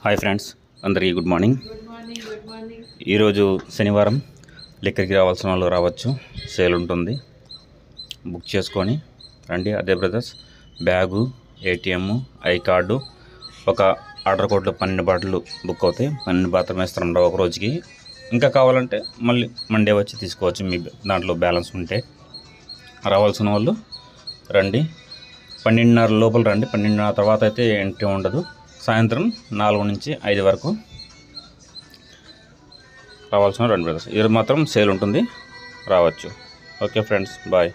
Hi friends, అందరికీ good morning. ఈరోజు శనివారం. లెక్కరికి రావాల్సిన వాళ్ళు రావచ్చు, సేల్ ఉంటుంది, బుక్ చేసుకొని రండి. అదే brothers, bag, ATM, I card, ఒక ఆర్డర్ కోడ్లో 12 బాటిల్ బుక్ అవుతాయి. 12 మాత్రమే ఇస్తారంట ఒక రోజుకి. ఇంకా కావాలంటే మళ్ళీ మండే వచ్చి తీసుకోవచ్చు, మీ దాంట్లో బ్యాలెన్స్ ఉంటే. రావాల్సిన వాళ్ళు రండి, 12:30 లోపల రండి. 12:30 తర్వాత అయితే ఎంట్రీ ఉండదు. సాయంత్రం 4 నుంచి 5 వరకు రావాల్సిన 2 బ్రదర్స్. ఇది మాత్రం సేల్ ఉంటుంది, రావచ్చు. Okay friends, bye.